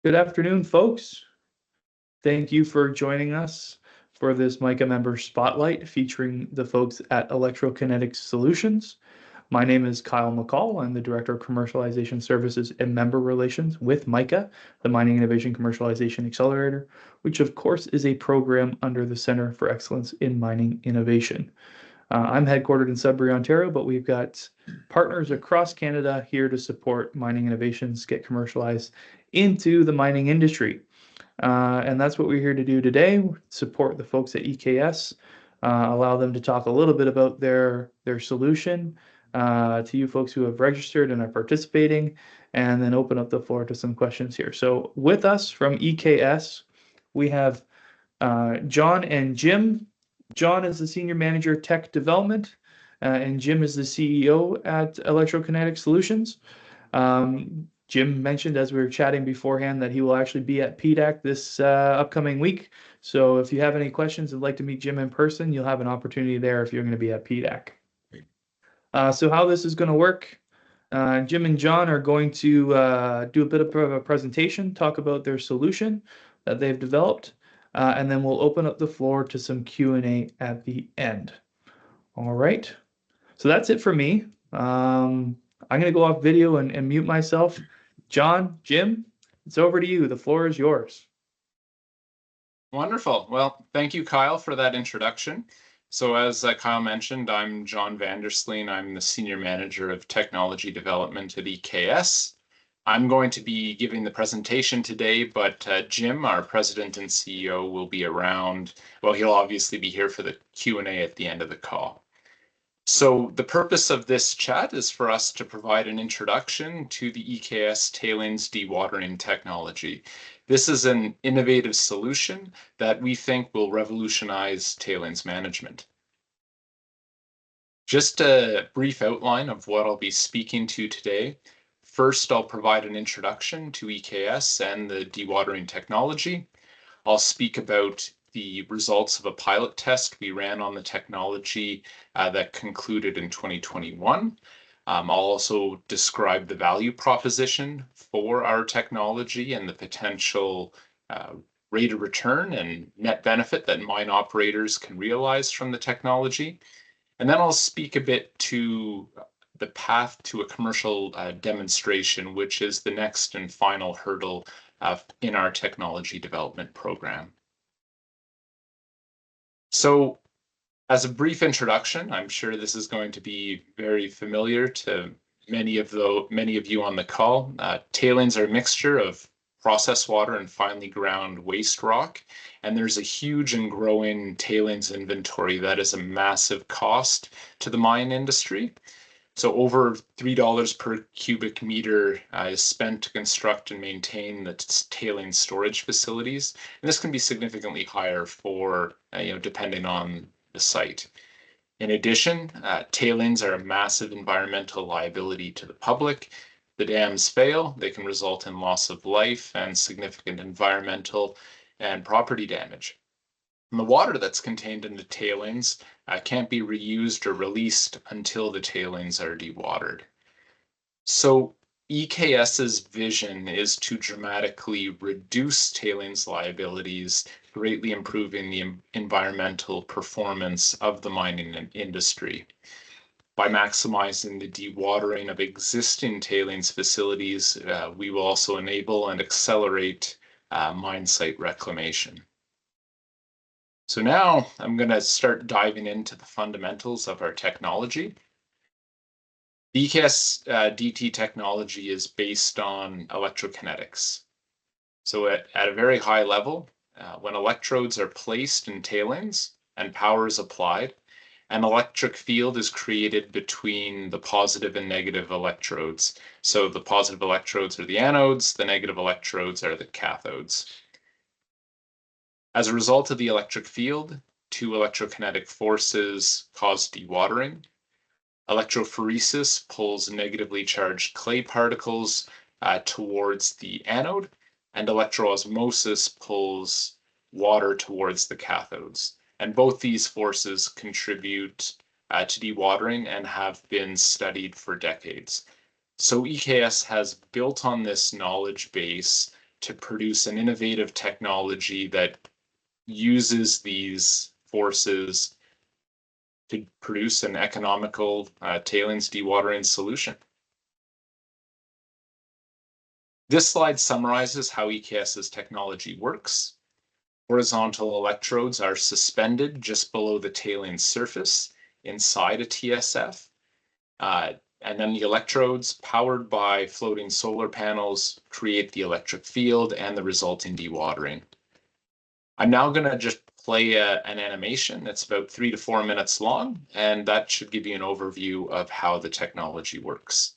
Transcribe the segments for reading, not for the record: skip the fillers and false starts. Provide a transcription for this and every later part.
Good afternoon, folks. Thank you for joining us for this MICA Member Spotlight featuring the folks at ElectroKinetic Solutions. My name is Kyle McCall. I'm the Director of Commercialization Services and Member Relations with MICA, the Mining Innovation Commercialization Accelerator, which of course is a program under the Center for Excellence in Mining Innovation. I'm headquartered in Sudbury, Ontario, but we've got partners across Canada here to support mining innovations get commercialized into the mining industry. And that's what we're here to do today, support the folks at EKS, allow them to talk a little bit about their solution to you folks who have registered and are participating, and then open up the floor to some questions here. So with us from EKS, we have John and Jim. John is the Senior Manager Tech Development, and Jim is the CEO at ElectroKinetic Solutions. Jim mentioned as we were chatting beforehand that he will actually be at PDAC this upcoming week. So if you have any questions and would like to meet Jim in person, you'll have an opportunity there if you're going to be at PDAC. So how this is going to work, Jim and John are going to do a bit of a presentation, talk about their solution that they've developed, and then we'll open up the floor to some Q&A at the end. All right. So that's it for me. I'm going to go off video and mute myself. John, Jim, it's over to you. The floor is yours. Wonderful. Well, thank you, Kyle, for that introduction. So as Kyle mentioned, I'm John Vandersleen. I'm the Senior Manager of Technology Development at EKS. I'm going to be giving the presentation today, but Jim, our President and CEO, will be around. Well, he'll obviously be here for the Q&A at the end of the call. So the purpose of this chat is for us to provide an introduction to the EKS tailings dewatering technology. This is an innovative solution that we think will revolutionize tailings management. Just a brief outline of what I'll be speaking to today. First, I'll provide an introduction to EKS and the dewatering technology. I'll speak about the results of a pilot test we ran on the technology that concluded in 2021. I'll also describe the value proposition for our technology and the potential rate of return and net benefit that mine operators can realize from the technology. And then I'll speak a bit to the path to a commercial demonstration, which is the next and final hurdle in our technology development program. So as a brief introduction, I'm sure this is going to be very familiar to many of you on the call. Tailings are a mixture of processed water and finely ground waste rock, and there's a huge and growing tailings inventory that is a massive cost to the mine industry. So over $3 per cubic meter is spent to construct and maintain the tailings storage facilities. And this can be significantly higher for, depending on the site. In addition, tailings are a massive environmental liability to the public. The dams fail, they can result in loss of life and significant environmental and property damage. And the water that's contained in the tailings can't be reused or released until the tailings are dewatered. So EKS's vision is to dramatically reduce tailings liabilities, greatly improving the environmental performance of the mining industry. By maximizing the dewatering of existing tailings facilities, we will also enable and accelerate mine site reclamation. So now I'm going to start diving into the fundamentals of our technology. The EKS DT technology is based on electrokinetics. So at a very high level, when electrodes are placed in tailings and power is applied, an electric field is created between the positive and negative electrodes. So the positive electrodes are the anodes, the negative electrodes are the cathodes. As a result of the electric field, two electrokinetic forces cause dewatering. Electrophoresis pulls negatively charged clay particles towards the anode, and electroosmosis pulls water towards the cathodes. And both these forces contribute to dewatering and have been studied for decades. So EKS has built on this knowledge base to produce an innovative technology that uses these forces to produce an economical tailings dewatering solution. This slide summarizes how EKS's technology works. Horizontal electrodes are suspended just below the tailings surface inside a TSF. And then the electrodes, powered by floating solar panels, create the electric field and the resulting dewatering. I'm now going to just play an animation. It's about 3 to 4 minutes long, and that should give you an overview of how the technology works.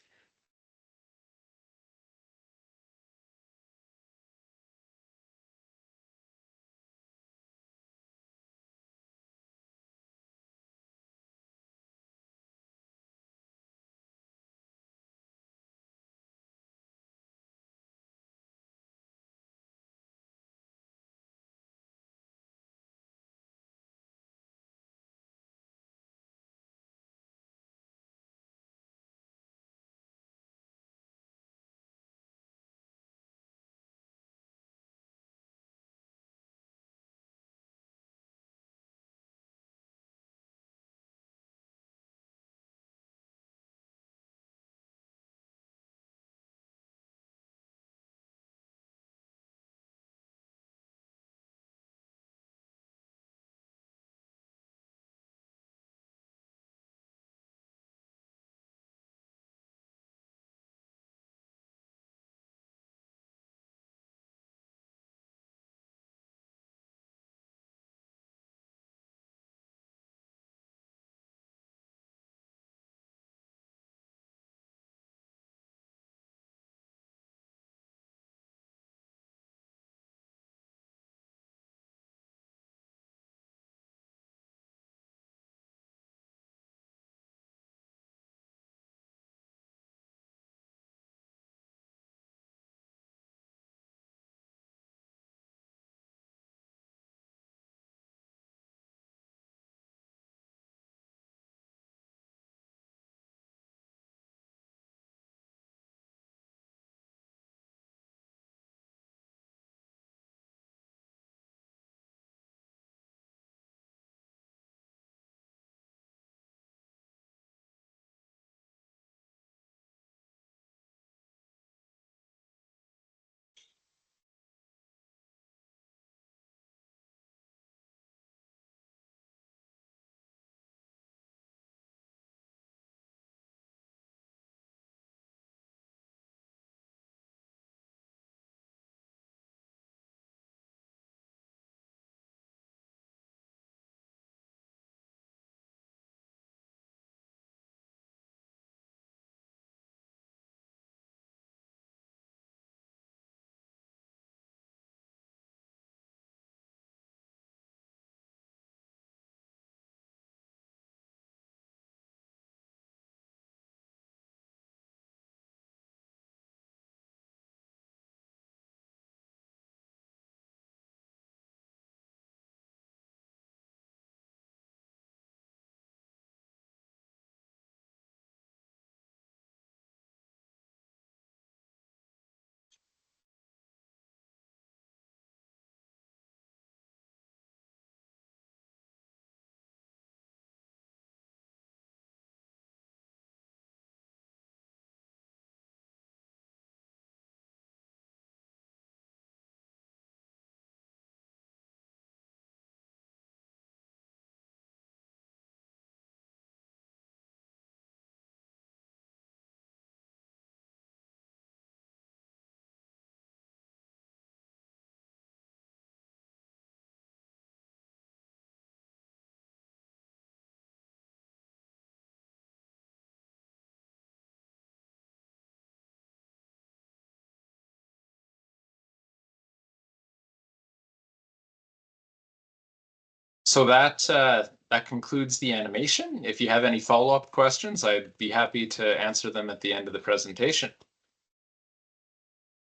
So that concludes the animation. If you have any follow-up questions, I'd be happy to answer them at the end of the presentation.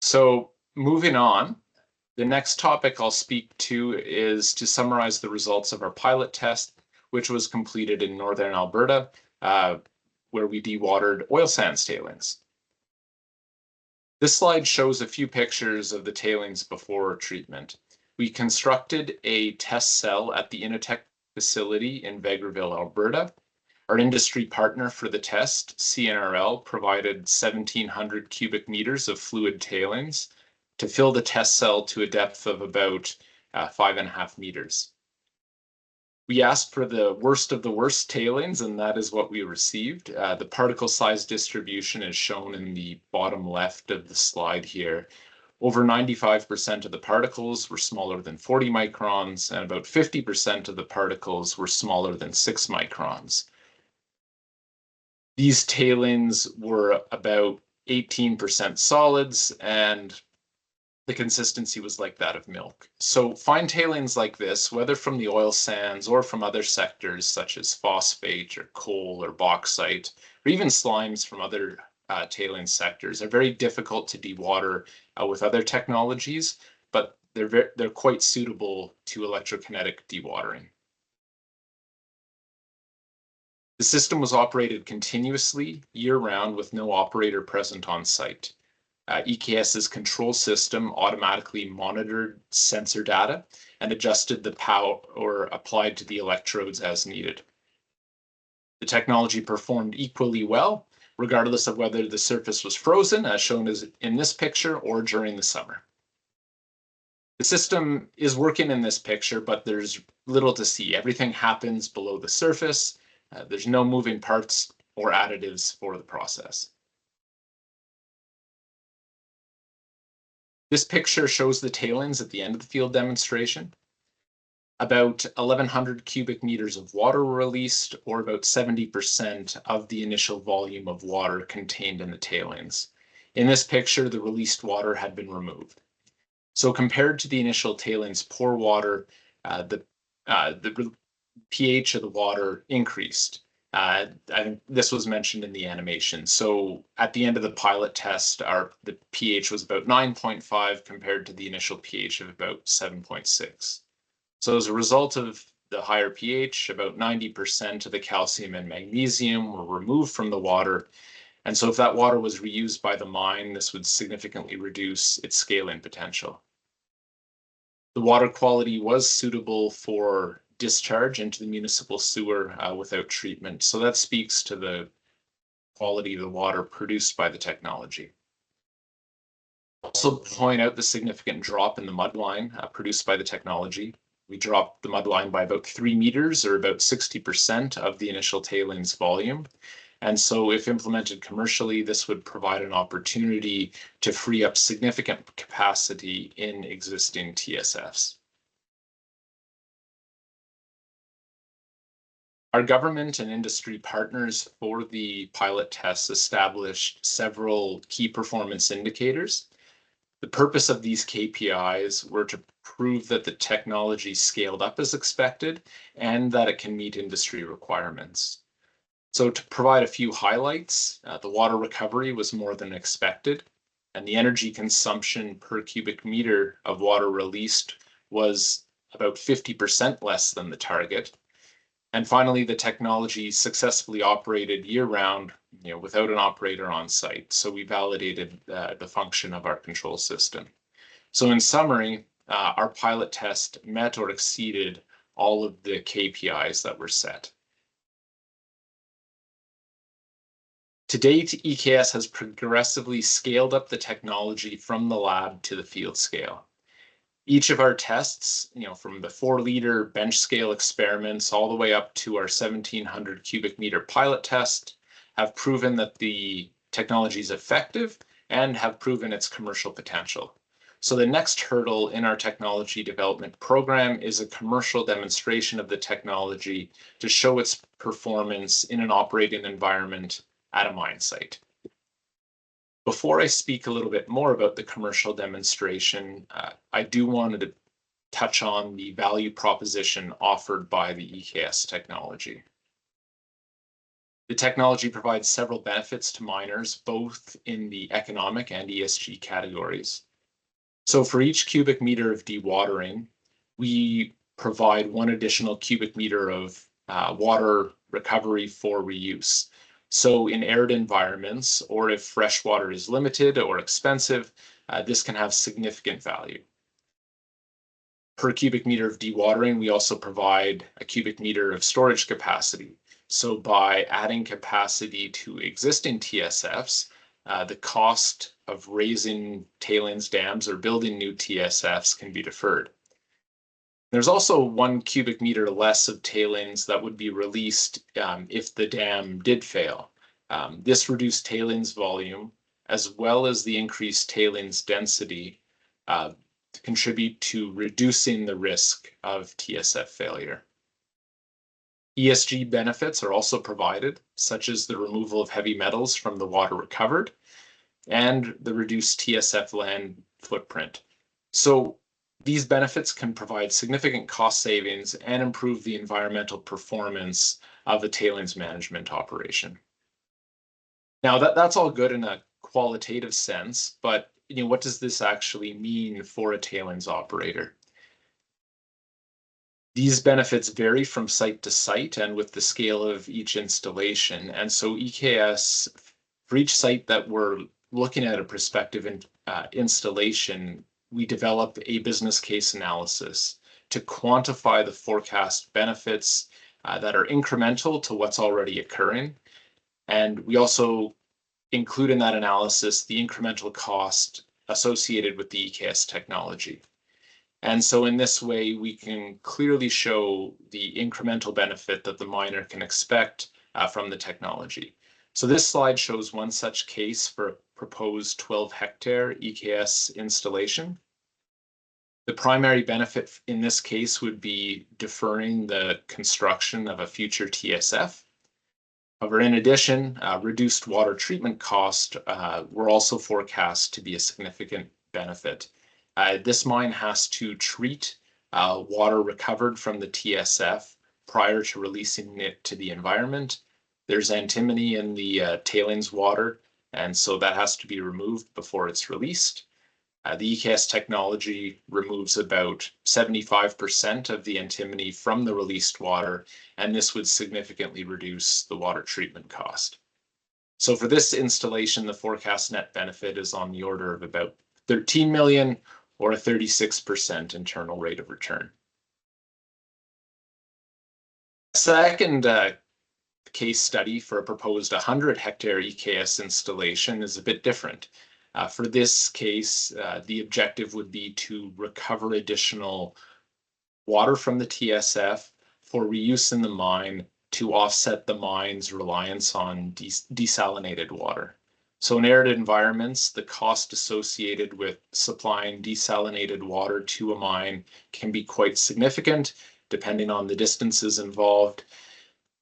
So moving on, the next topic I'll speak to is to summarize the results of our pilot test, which was completed in Northern Alberta, where we dewatered oil sands tailings. This slide shows a few pictures of the tailings before treatment. We constructed a test cell at the Initech facility in Vegreville, Alberta. Our industry partner for the test, CNRL, provided 1,700 cubic meters of fluid tailings to fill the test cell to a depth of about 5.5 meters. We asked for the worst of the worst tailings, and that is what we received. The particle size distribution is shown in the bottom left of the slide here. Over 95% of the particles were smaller than 40 microns, and about 50% of the particles were smaller than 6 microns. These tailings were about 18% solids, and the consistency was like that of milk. So fine tailings like this, whether from the oil sands or from other sectors such as phosphate or coal or bauxite, or even slimes from other tailings sectors, are very difficult to dewater with other technologies, but they're quite suitable to electrokinetic dewatering. The system was operated continuously year-round with no operator present on site. EKS's control system automatically monitored sensor data and adjusted the power applied to the electrodes as needed. The technology performed equally well, regardless of whether the surface was frozen, as shown in this picture, or during the summer. The system is working in this picture, but there's little to see. Everything happens below the surface. There's no moving parts or additives for the process. This picture shows the tailings at the end of the field demonstration. About 1,100 cubic meters of water were released, or about 70% of the initial volume of water contained in the tailings. In this picture, the released water had been removed. So compared to the initial tailings pour water, the pH of the water increased. I think this was mentioned in the animation. So at the end of the pilot test, the pH was about 9.5 compared to the initial pH of about 7.6. So as a result of the higher pH, about 90% of the calcium and magnesium were removed from the water. And so if that water was reused by the mine, this would significantly reduce its scaling potential. The water quality was suitable for discharge into the municipal sewer without treatment. So that speaks to the quality of the water produced by the technology. Also point out the significant drop in the mud line produced by the technology. We dropped the mud line by about 3 meters, or about 60% of the initial tailings volume. And so if implemented commercially, this would provide an opportunity to free up significant capacity in existing TSFs. Our government and industry partners for the pilot tests established several key performance indicators. The purpose of these KPIs were to prove that the technology scaled up as expected and that it can meet industry requirements. So to provide a few highlights, the water recovery was more than expected, and the energy consumption per cubic meter of water released was about 50% less than the target. And finally, the technology successfully operated year-round, without an operator on site. So we validated the function of our control system. So in summary, our pilot test met or exceeded all of the KPIs that were set. To date, EKS has progressively scaled up the technology from the lab to the field scale. Each of our tests, from the 4-liter bench scale experiments all the way up to our 1,700 cubic meter pilot test, have proven that the technology is effective and have proven its commercial potential. So the next hurdle in our technology development program is a commercial demonstration of the technology to show its performance in an operating environment at a mine site. Before I speak a little bit more about the commercial demonstration, I do want to touch on the value proposition offered by the EKS technology. The technology provides several benefits to miners, both in the economic and ESG categories. So for each cubic meter of dewatering, we provide 1 additional cubic meter of water recovery for reuse. So in arid environments, or if fresh water is limited or expensive, this can have significant value. Per cubic meter of dewatering, we also provide a cubic meter of storage capacity. So by adding capacity to existing TSFs, the cost of raising tailings dams or building new TSFs can be deferred. There's also 1 cubic meter less of tailings that would be released if the dam did fail. This reduced tailings volume, as well as the increased tailings density, contribute to reducing the risk of TSF failure. ESG benefits are also provided, such as the removal of heavy metals from the water recovered and the reduced TSF land footprint. So these benefits can provide significant cost savings and improve the environmental performance of a tailings management operation. Now that's all good in a qualitative sense, but what does this actually mean for a tailings operator? These benefits vary from site to site and with the scale of each installation. And so EKS, for each site that we're looking at a prospective installation, we develop a business case analysis to quantify the forecast benefits that are incremental to what's already occurring. And we also include in that analysis the incremental cost associated with the EKS technology. And so in this way, we can clearly show the incremental benefit that the miner can expect from the technology. So this slide shows one such case for a proposed 12-hectare EKS installation. The primary benefit in this case would be deferring the construction of a future TSF. However, in addition, reduced water treatment costs were also forecast to be a significant benefit. This mine has to treat water recovered from the TSF prior to releasing it to the environment. There's antimony in the tailings water, and so that has to be removed before it's released. The EKS technology removes about 75% of the antimony from the released water, and this would significantly reduce the water treatment cost. So for this installation, the forecast net benefit is on the order of about 13 million or a 36% internal rate of return. Second case study for a proposed 100-hectare EKS installation is a bit different. For this case, the objective would be to recover additional water from the TSF for reuse in the mine to offset the mine's reliance on desalinated water. So in arid environments, the cost associated with supplying desalinated water to a mine can be quite significant, depending on the distances involved.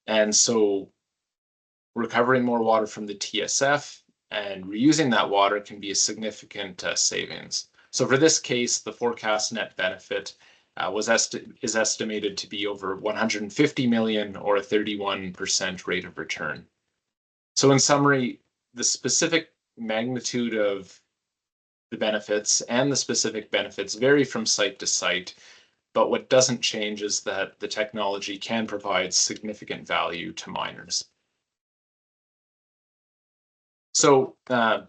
And so recovering more water from the TSF and reusing that water can be a significant savings. So for this case, the forecast net benefit is estimated to be over 150 million or a 31% rate of return. So in summary, the specific magnitude of the benefits and the specific benefits vary from site to site, but what doesn't change is that the technology can provide significant value to miners. So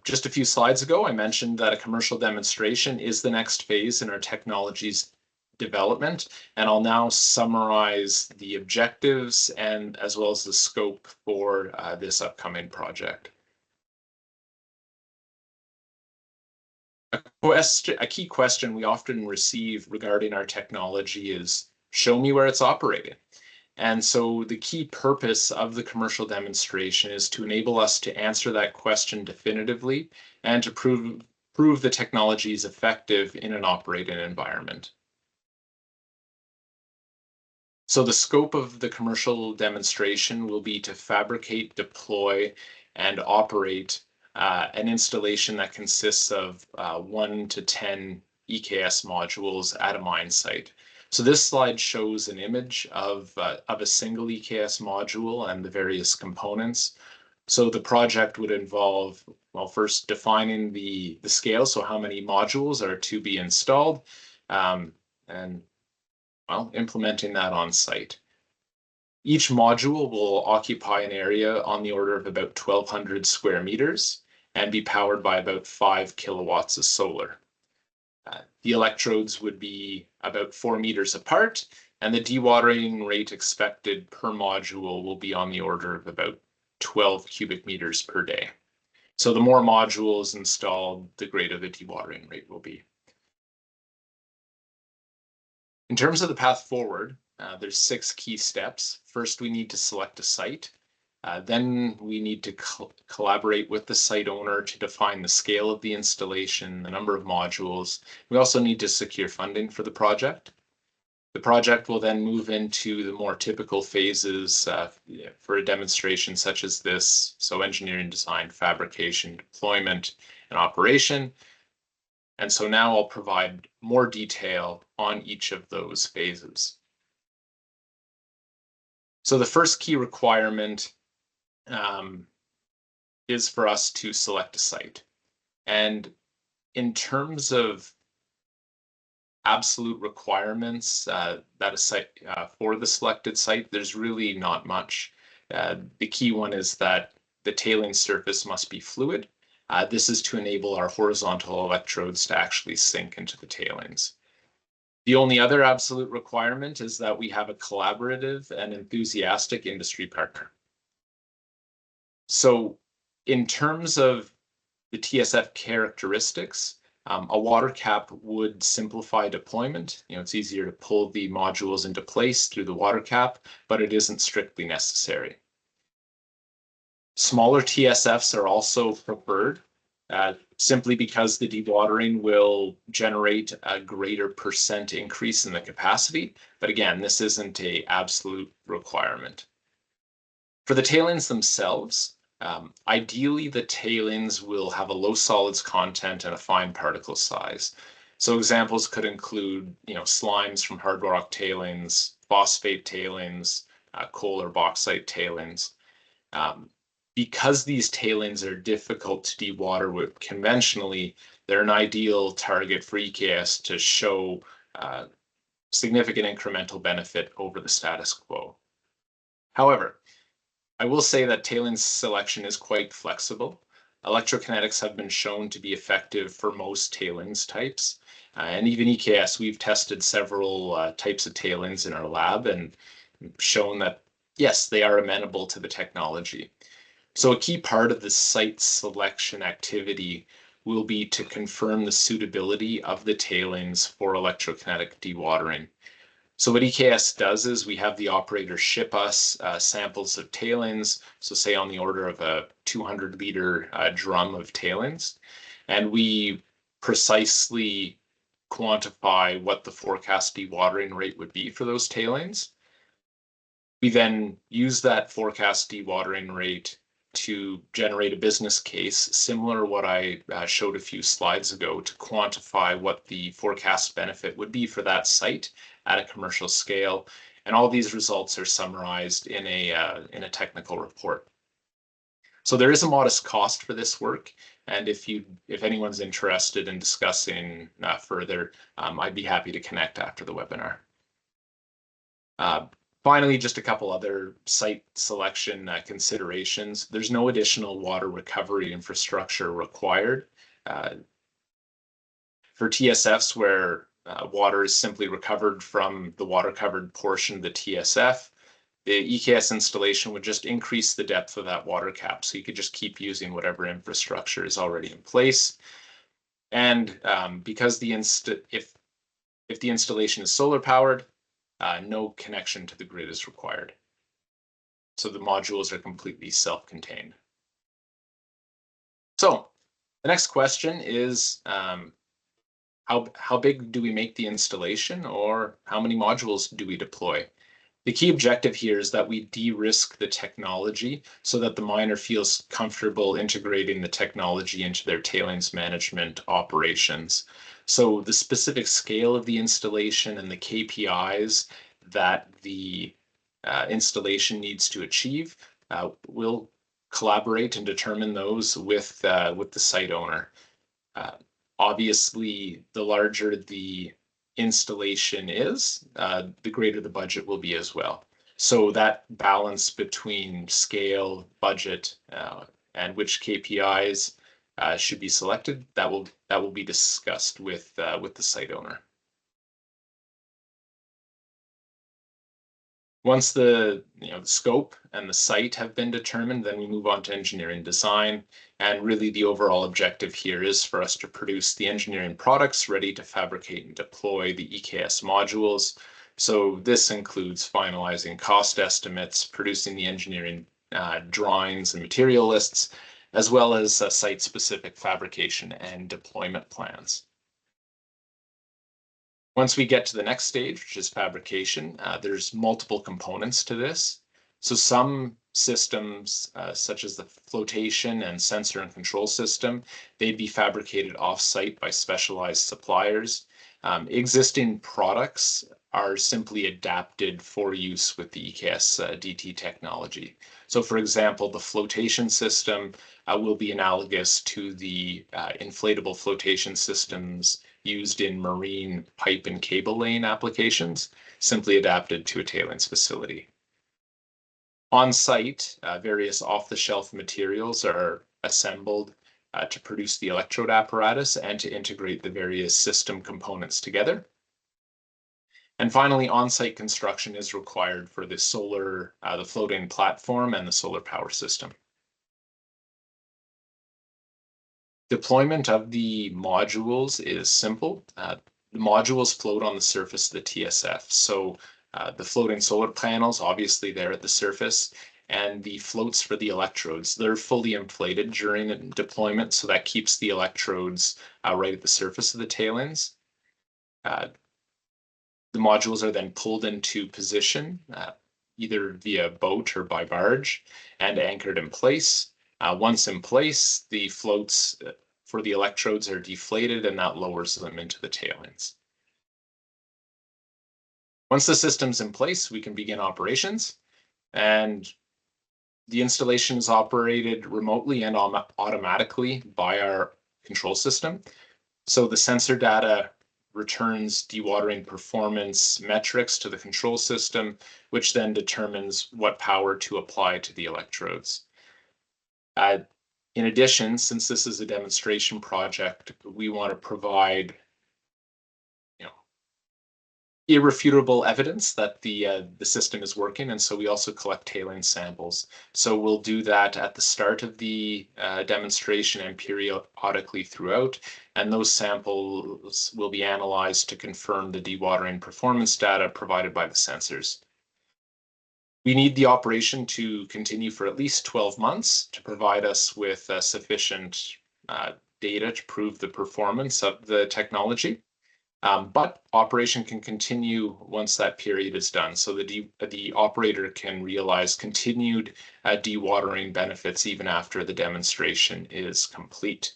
just a few slides ago, I mentioned that a commercial demonstration is the next phase in our technology's development, and I'll now summarize the objectives and as well as the scope for this upcoming project. A key question we often receive regarding our technology is, show me where it's operating. And so the key purpose of the commercial demonstration is to enable us to answer that question definitively and to prove the technology is effective in an operating environment. So the scope of the commercial demonstration will be to fabricate, deploy, and operate an installation that consists of 1 to 10 EKS modules at a mine site. So this slide shows an image of a single EKS module and the various components. So the project would involve, well, first defining the scale, so how many modules are to be installed, and well, implementing that on site. Each module will occupy an area on the order of about 1,200 square meters and be powered by about 5 kilowatts of solar. The electrodes would be about 4 meters apart, and the dewatering rate expected per module will be on the order of about 12 cubic meters per day. So the more modules installed, the greater the dewatering rate will be. In terms of the path forward, there's 6 key steps. First, we need to select a site. Then we need to collaborate with the site owner to define the scale of the installation, the number of modules. We also need to secure funding for the project. The project will then move into the more typical phases for a demonstration such as this. So engineering, design, fabrication, deployment, and operation. And so now I'll provide more detail on each of those phases. So the first key requirement is for us to select a site. And in terms of absolute requirements that a site for the selected site, there's really not much. The key one is that the tailing surface must be fluid. This is to enable our horizontal electrodes to actually sink into the tailings. The only other absolute requirement is that we have a collaborative and enthusiastic industry partner. So in terms of the TSF characteristics, a water cap would simplify deployment. It's easier to pull the modules into place through the water cap, but it isn't strictly necessary. Smaller TSFs are also preferred, simply because the dewatering will generate a greater % increase in the capacity. But again, this isn't an absolute requirement. For the tailings themselves, ideally, the tailings will have a low solids content and a fine particle size. So examples could include, slimes from hard rock tailings, phosphate tailings, coal or bauxite tailings. Because these tailings are difficult to dewater with conventionally, they're an ideal target for EKS to show significant incremental benefit over the status quo. However, I will say that tailings selection is quite flexible. Electrokinetics have been shown to be effective for most tailings types. And even EKS, we've tested several types of tailings in our lab and shown that, yes, they are amenable to the technology. So a key part of the site selection activity will be to confirm the suitability of the tailings for electrokinetic dewatering. So what EKS does is we have the operator ship us samples of tailings, so say on the order of a 200-liter drum of tailings, and we precisely quantify what the forecast dewatering rate would be for those tailings. We then use that forecast dewatering rate to generate a business case similar to what I showed a few slides ago to quantify what the forecast benefit would be for that site at a commercial scale. And all these results are summarized in a technical report. So there is a modest cost for this work. And if anyone's interested in discussing further, I'd be happy to connect after the webinar. Finally, just a couple other site selection considerations. There's no additional water recovery infrastructure required. For TSFs where water is simply recovered from the water-covered portion of the TSF, the EKS installation would just increase the depth of that water cap. So you could just keep using whatever infrastructure is already in place. And because if the installation is solar powered, no connection to the grid is required. So the modules are completely self-contained. So the next question is, how big do we make the installation, or how many modules do we deploy? The key objective here is that we de-risk the technology so that the miner feels comfortable integrating the technology into their tailings management operations. So the specific scale of the installation and the KPIs that the installation needs to achieve, we'll collaborate and determine those with the site owner. Obviously, the larger the installation is, the greater the budget will be as well. So that balance between scale, budget, and which KPIs should be selected, that will be discussed with the site owner. Once the scope and the site have been determined, then we move on to engineering design. And really the overall objective here is for us to produce the engineering products ready to fabricate and deploy the EKS modules. So this includes finalizing cost estimates, producing the engineering drawings and material lists, as well as site-specific fabrication and deployment plans. Once we get to the next stage, which is fabrication, there's multiple components to this. So some systems, such as the flotation and sensor and control system, they'd be fabricated off-site by specialized suppliers. Existing products are simply adapted for use with the EKS DT technology. So for example, the flotation system will be analogous to the inflatable flotation systems used in marine pipe and cable laying applications, simply adapted to a tailings facility. On site, various off-the-shelf materials are assembled to produce the electrode apparatus and to integrate the various system components together. And finally, on-site construction is required for the floating platform and the solar power system. Deployment of the modules is simple. The modules float on the surface of the TSF. So the floating solar panels, obviously they're at the surface, and the floats for the electrodes, they're fully inflated during deployment, so that keeps the electrodes right at the surface of the tailings. The modules are then pulled into position, either via boat or by barge, and anchored in place. Once in place, the floats for the electrodes are deflated, and that lowers them into the tailings. Once the system's in place, we can begin operations, and the installation is operated remotely and automatically by our control system. So the sensor data returns dewatering performance metrics to the control system, which then determines what power to apply to the electrodes. In addition, since this is a demonstration project, we want to provide irrefutable evidence that the system is working, and so we also collect tailings samples. So we'll do that at the start of the demonstration and periodically throughout, and those samples will be analyzed to confirm the dewatering performance data provided by the sensors. We need the operation to continue for at least 12 months to provide us with sufficient data to prove the performance of the technology. But operation can continue once that period is done. So the operator can realize continued dewatering benefits even after the demonstration is complete.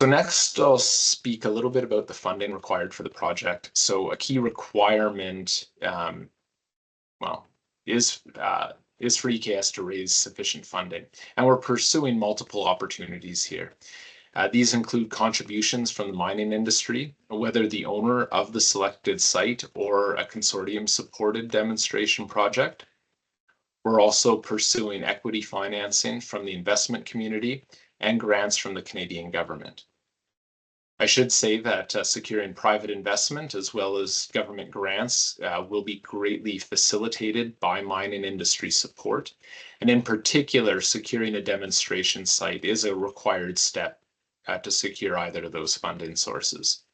So next, I'll speak a little bit about the funding required for the project. So a key requirement, is for EKS to raise sufficient funding, and we're pursuing multiple opportunities here. These include contributions from the mining industry, whether the owner of the selected site or a consortium-supported demonstration project. We're also pursuing equity financing from the investment community and grants from the Canadian government. I should say that securing private investment as well as government grants will be greatly facilitated by mining industry support. And in particular, securing a demonstration site is a required step to secure either of those funding sources.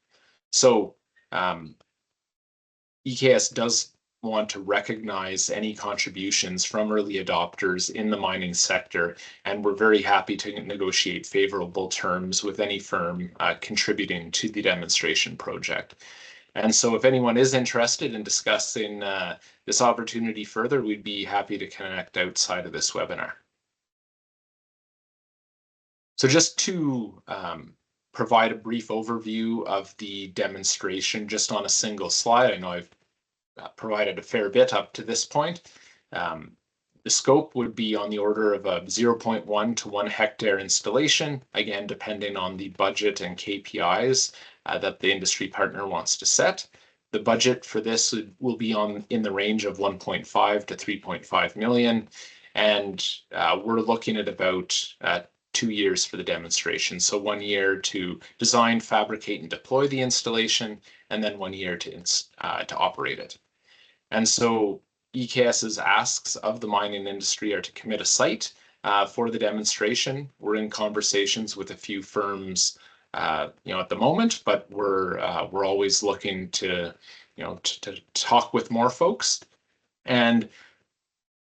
So EKS does want to recognize any contributions from early adopters in the mining sector, and we're very happy to negotiate favorable terms with any firm contributing to the demonstration project. And so if anyone is interested in discussing this opportunity further, we'd be happy to connect outside of this webinar. So just to provide a brief overview of the demonstration just on a single slide, I know I've provided a fair bit up to this point. The scope would be on the order of a 0.1 to 1 hectare installation, again, depending on the budget and KPIs that the industry partner wants to set. The budget for this will be in the range of 1.5 to 3.5 million, and we're looking at about 2 years for the demonstration. So 1 year to design, fabricate, and deploy the installation, and then 1 year to operate it. And so EKS's asks of the mining industry are to commit a site for the demonstration. We're in conversations with a few firms, at the moment, but we're always looking to talk with more folks. And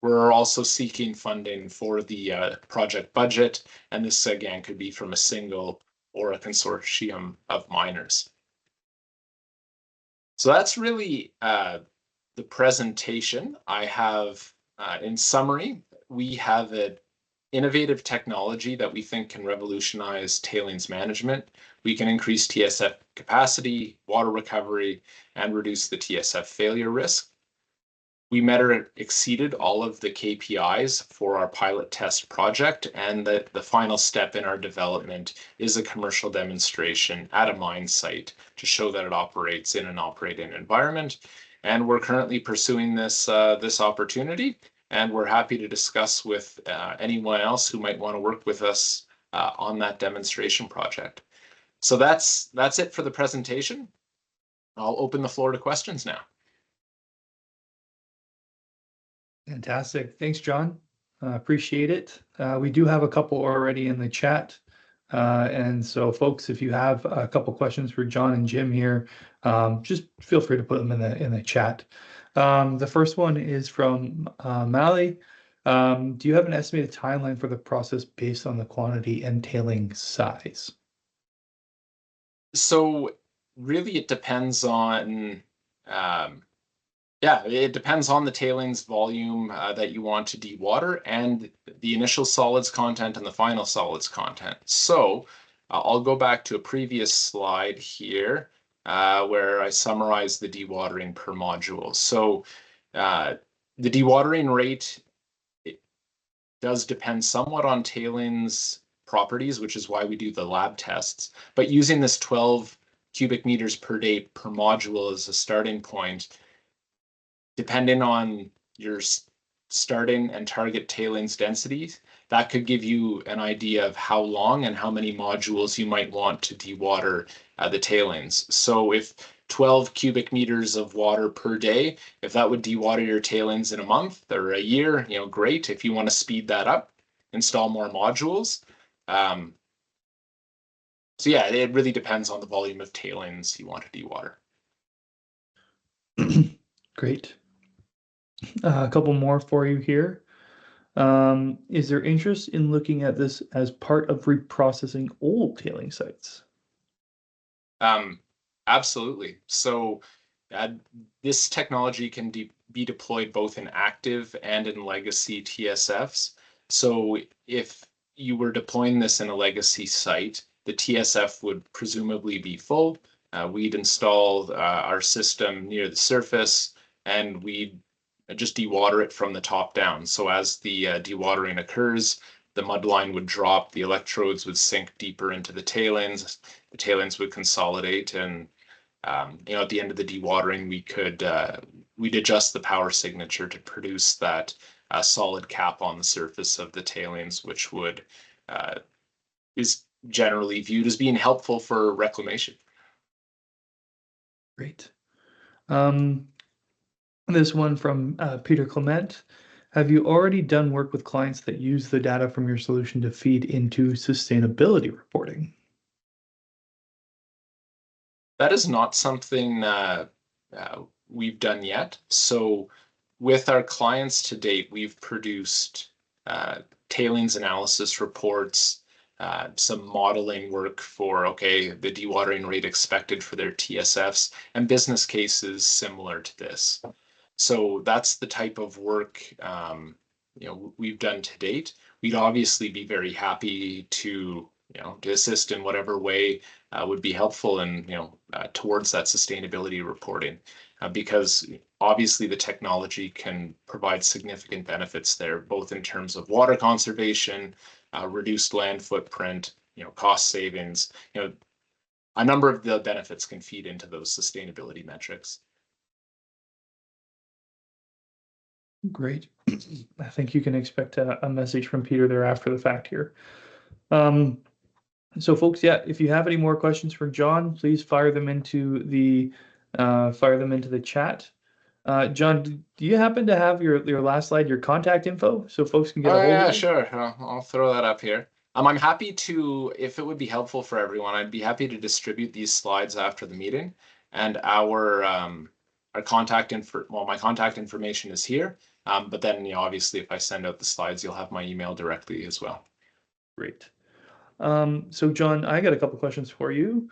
we're also seeking funding for the project budget, and this again could be from a single or a consortium of miners. So that's really the presentation. I have, in summary, we have an innovative technology that we think can revolutionize tailings management. We can increase TSF capacity, water recovery, and reduce the TSF failure risk. We met or exceeded all of the KPIs for our pilot test project, and the final step in our development is a commercial demonstration at a mine site to show that it operates in an operating environment. And we're currently pursuing this opportunity, and we're happy to discuss with anyone else who might want to work with us on that demonstration project. So that's it for the presentation. I'll open the floor to questions now. Fantastic. Thanks, John. Appreciate it. We do have a couple already in the chat. And so folks, if you have a couple questions for John and Jim here, just feel free to put them in the chat. The first one is from Mally. Do you have an estimated timeline for the process based on the quantity and tailing size? So really it depends on it depends on the tailings volume that you want to dewater and the initial solids content and the final solids content. So I'll go back to a previous slide here where I summarized the dewatering per module. So the dewatering rate, it does depend somewhat on tailings properties, which is why we do the lab tests. But using this 12 cubic meters per day per module as a starting point, depending on your starting and target tailings densities, that could give you an idea of how long and how many modules you might want to dewater the tailings. So if 12 cubic meters of water per day, if that would dewater your tailings in a month or a year, great. If you want to speed that up, install more modules. So yeah, it really depends on the volume of tailings you want to dewater. Great. A couple more for you here. Is there interest in looking at this as part of reprocessing old tailing sites? Absolutely. So this technology can be deployed both in active and in legacy TSFs. So if you were deploying this in a legacy site, the TSF would presumably be full. We'd install our system near the surface, and we'd just dewater it from the top down. So as the dewatering occurs, the mud line would drop, the electrodes would sink deeper into the tailings would consolidate, and at the end of the dewatering, we'd adjust the power signature to produce that solid cap on the surface of the tailings, which is generally viewed as being helpful for reclamation. Great. This one from Peter Clement. Have you already done work with clients that use the data from your solution to feed into sustainability reporting? That is not something we've done yet. So with our clients to date, we've produced tailings analysis reports, some modeling work for, the dewatering rate expected for their TSFs, and business cases similar to this. So that's the type of work we've done to date. We'd obviously be very happy to assist in whatever way would be helpful and towards that sustainability reporting, because obviously the technology can provide significant benefits there, both in terms of water conservation, reduced land footprint, cost savings. A number of the benefits can feed into those sustainability metrics. Great. I think you can expect a message from Peter there after the fact here. So folks, yeah, if you have any more questions for John, please fire them into the chat. John, do you happen to have your last slide, your contact info, so folks can get Oh a hold yeah, of you? sure. I'll throw that up here. I'm happy to, if it would be helpful for everyone, I'd be happy to distribute these slides after the meeting. And our contact info, well, my contact information is here. But then, obviously, if I send out the slides, you'll have my email directly as well. Great. So John, I got a couple questions for you.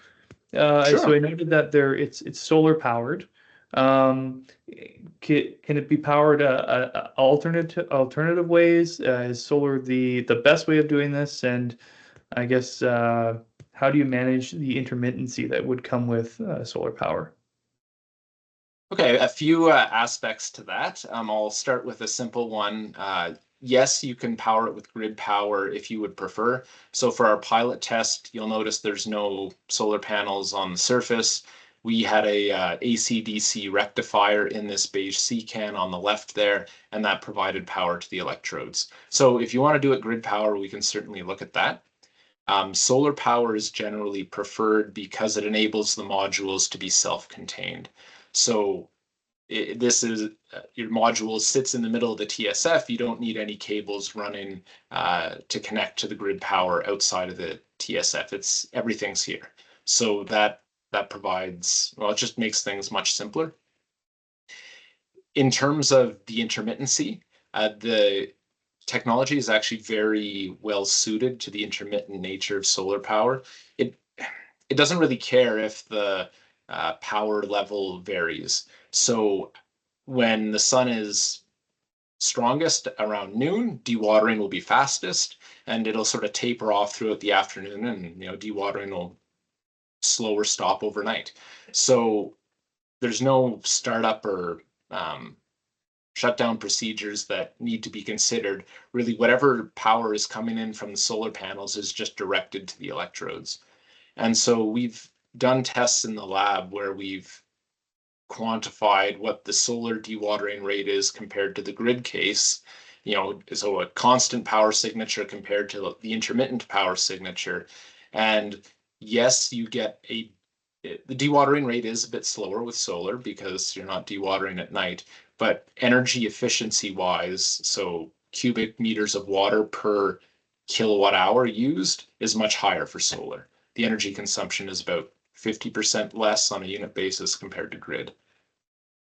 Sure. So I noted that it's solar powered. Can it be powered alternative ways? Is solar the best way of doing this? And I guess how do you manage the intermittency that would come with solar power? Okay, a few aspects to that. I'll start with a simple one. Yes, you can power it with grid power if you would prefer. So for our pilot test, you'll notice there's no solar panels on the surface. We had a AC/DC rectifier in this beige C can on the left there, and that provided power to the electrodes. So if you want to do it grid power, we can certainly look at that. Solar power is generally preferred because it enables the modules to be self-contained. So this is your module sits in the middle of the TSF. You don't need any cables running to connect to the grid power outside of the TSF. Everything's here. So that provides, well, it just makes things much simpler. In terms of the intermittency, the technology is actually very well suited to the intermittent nature of solar power. It doesn't really care if the power level varies. So when the sun is strongest around noon, dewatering will be fastest, and it'll sort of taper off throughout the afternoon, and dewatering will slower stop overnight. So there's no startup or shutdown procedures that need to be considered. Really, whatever power is coming in from the solar panels is just directed to the electrodes. And so we've done tests in the lab where we've quantified what the solar dewatering rate is compared to the grid case. So a constant power signature compared to the intermittent power signature. And yes, you get the dewatering rate is a bit slower with solar because you're not dewatering at night, but energy efficiency wise, so cubic meters of water per kilowatt hour used is much higher for solar. The energy consumption is about 50% less on a unit basis compared to grid.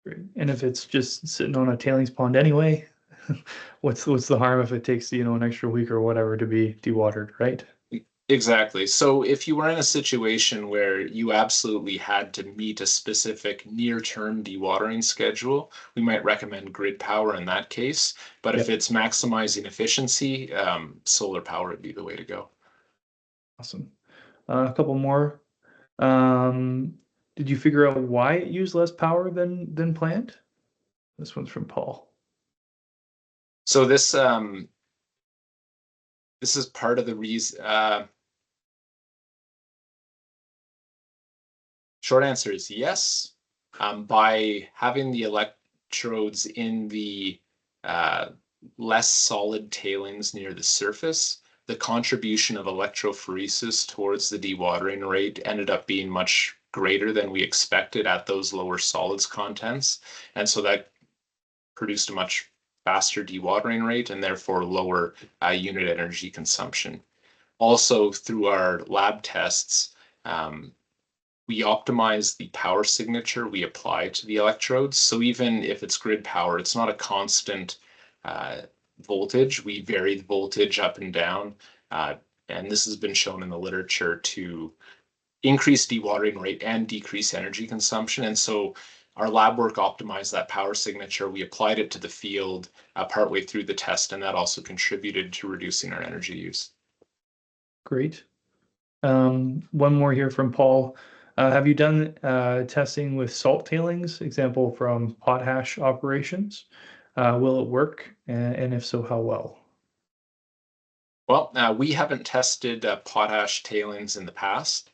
Great. And if it's just sitting on a tailings pond anyway, what's the harm if it takes, an extra week or whatever to be dewatered, right? Exactly. So if you were in a situation where you absolutely had to meet a specific near-term dewatering schedule, we might recommend grid power in that case. But if Yep. it's maximizing efficiency, solar power would be the way to go. Awesome. A couple more. Did you figure out why it used less power than planned? This one's from Paul. So this is part of the reason. Short answer is yes. By having the electrodes in the less solid tailings near the surface, the contribution of electrophoresis towards the dewatering rate ended up being much greater than we expected at those lower solids contents. And so that produced a much faster dewatering rate and therefore lower unit energy consumption. Also, through our lab tests, we optimize the power signature we apply to the electrodes. So even if it's grid power, it's not a constant voltage. We vary the voltage up and down. And this has been shown in the literature to increase dewatering rate and decrease energy consumption. And so our lab work optimized that power signature. We applied it to the field partway through the test, and that also contributed to reducing our energy use. Great. One more here from Paul. Have you done testing with salt tailings, example from potash operations? Will it work? And if so, how well? Well, we haven't tested potash tailings in the past.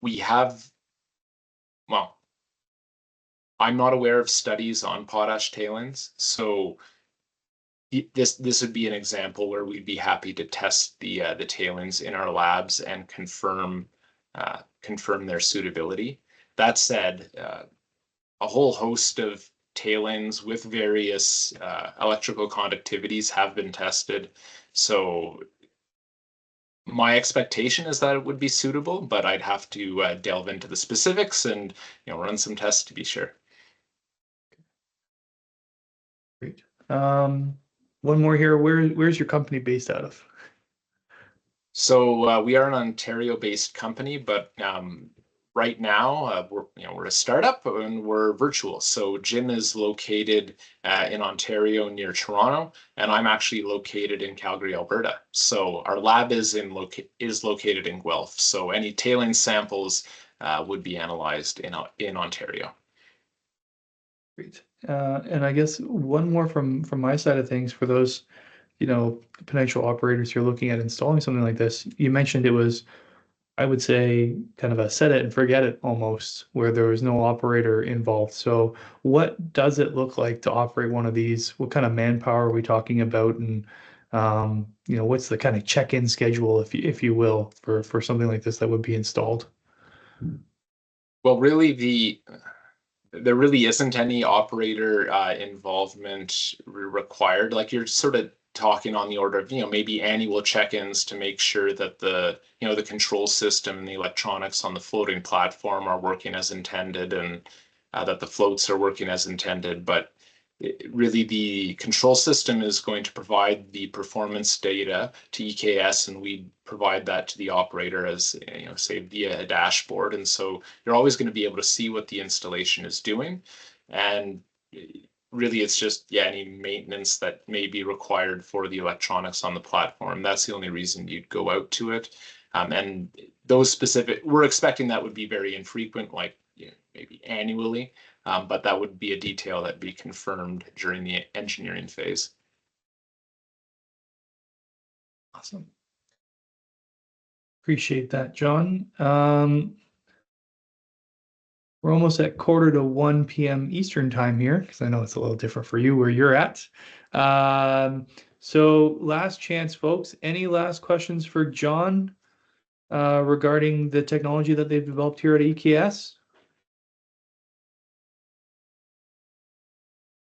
We have, well, I'm not aware of studies on potash tailings, so this would be an example where we'd be happy to test the tailings in our labs and confirm their suitability. That said, a whole host of tailings with various electrical conductivities have been tested. So my expectation is that it would be suitable, but I'd have to delve into the specifics and run some tests to be sure. Great. One more here. Where's your company based out of? So we are an Ontario-based company, but right now we're a startup and we're virtual. So Jim is located in Ontario near Toronto, and I'm actually located in Calgary, Alberta. So our lab is located in Guelph. So any tailing samples would be analyzed in Ontario. Great. And I guess one more from my side of things for those, potential operators who are looking at installing something like this. You mentioned it was, I would say, kind of a set it and forget it almost, where there was no operator involved. So what does it look like to operate one of these? What kind of manpower are we talking about? And what's the kind of check-in schedule, if you will, for something like this that would be installed? Well, really, there really isn't any operator involvement required. Like you're sort of talking on the order of, maybe annual check-ins to make sure that the control system and the electronics on the floating platform are working as intended, and that the floats are working as intended. But really, the control system is going to provide the performance data to EKS, and we provide that to the operator as, say, via a dashboard. And so you're always going to be able to see what the installation is doing. And really, it's just, any maintenance that may be required for the electronics on the platform. That's the only reason you'd go out to it. And those specific, we're expecting that would be very infrequent, like maybe annually. But that would be a detail that'd be confirmed during the engineering phase. Awesome. Appreciate that, John. We're almost at 1:45 p.m. Eastern time here, because I know it's a little different for you where you're at. So last chance, folks. Any last questions for John regarding the technology that they've developed here at EKS?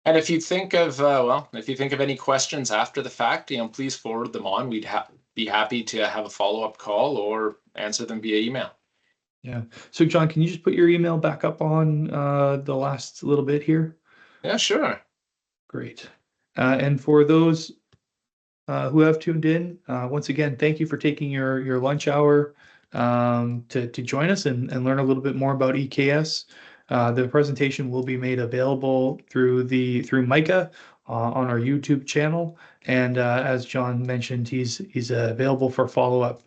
And if you think of any questions after the fact, please forward them on. We'd be happy to have a follow-up call or answer them via email. Yeah. So John, can you just put your email back up on the last little bit here? Yeah, sure. Great. And for those who have tuned in, once again, thank you for taking your lunch hour to join us and learn a little bit more about EKS. The presentation will be made available through MICA on our YouTube channel. And as John mentioned, he's available for follow-up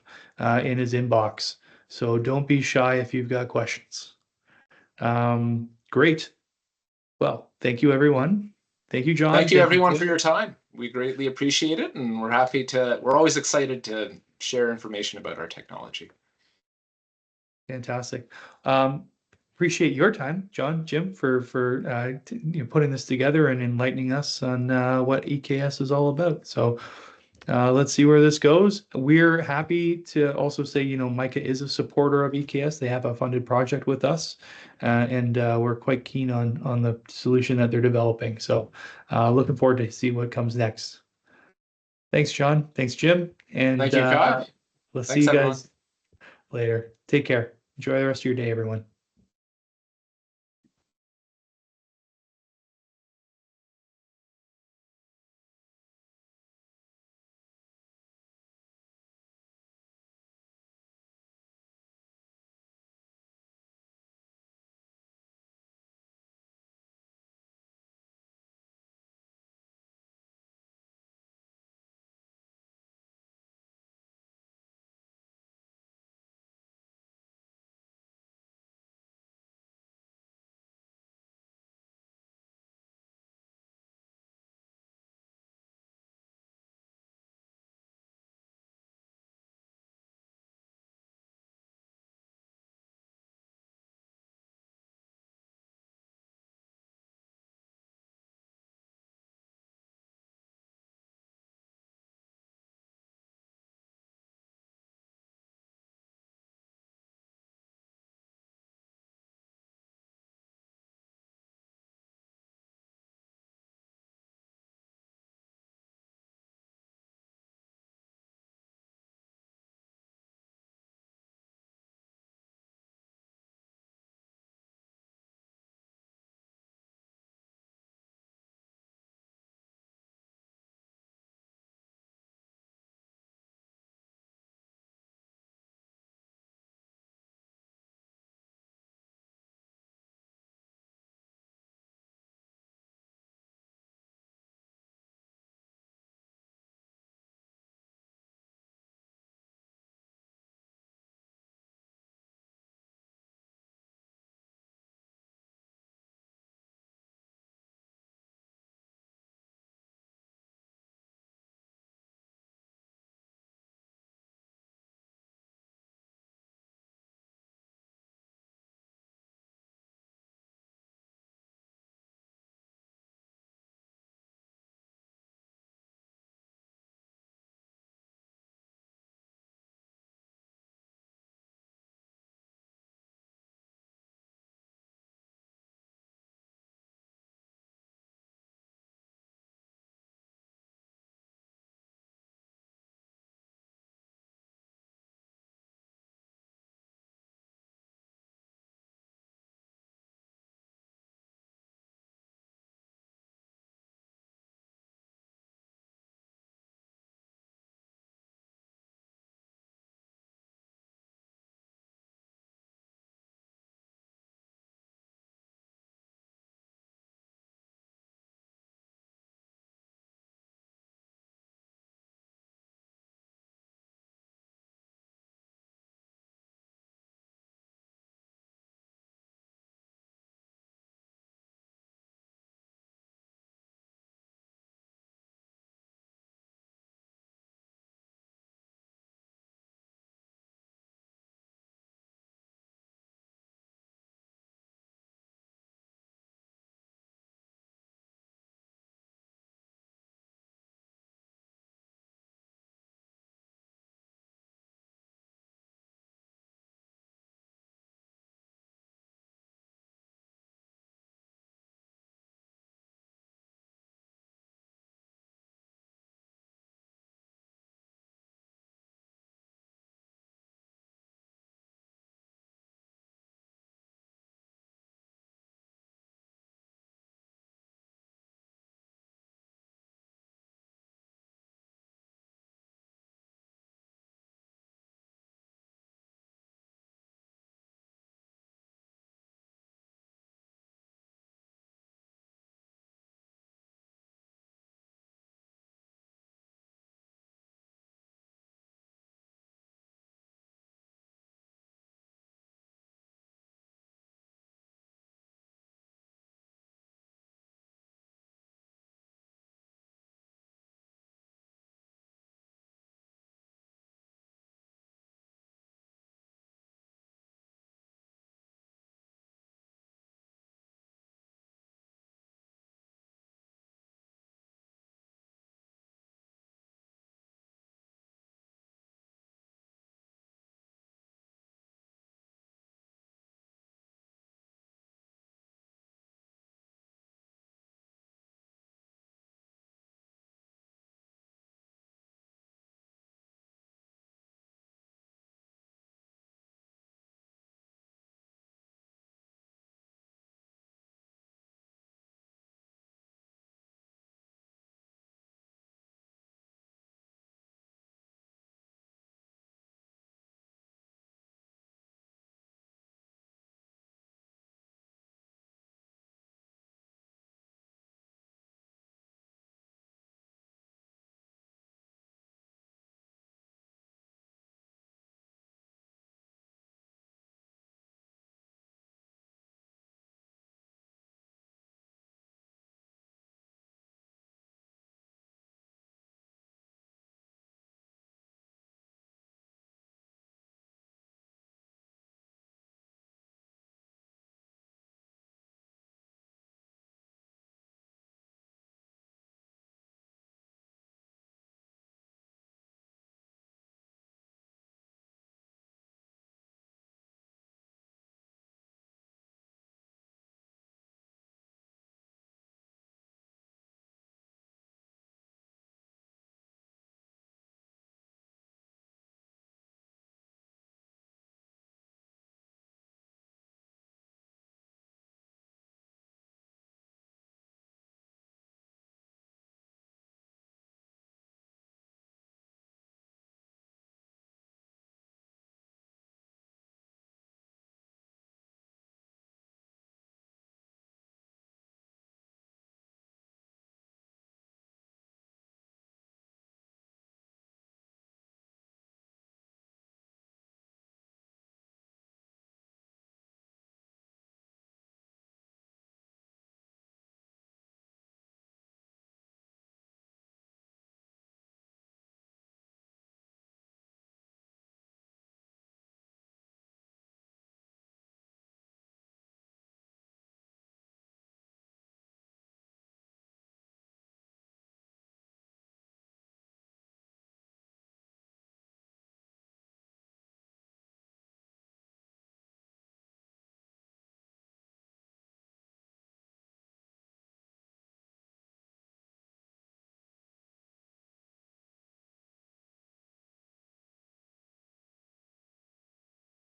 in his inbox. So don't be shy if you've got questions. Great. Well, thank you, everyone. Thank you, John. Thank you, everyone, for your time. We greatly appreciate it, and we're always excited to share information about our technology. Fantastic. Appreciate your time, John, Jim, for putting this together and enlightening us on what EKS is all about. So let's see where this goes. We're happy to also say, MICA is a supporter of EKS. They have a funded project with us, and we're quite keen on the solution that they're developing. So looking forward to see what comes next. Thanks, John. Thanks, Jim. And thank you, Kyle. We'll see you guys later. Take care. Enjoy the rest of your day, everyone.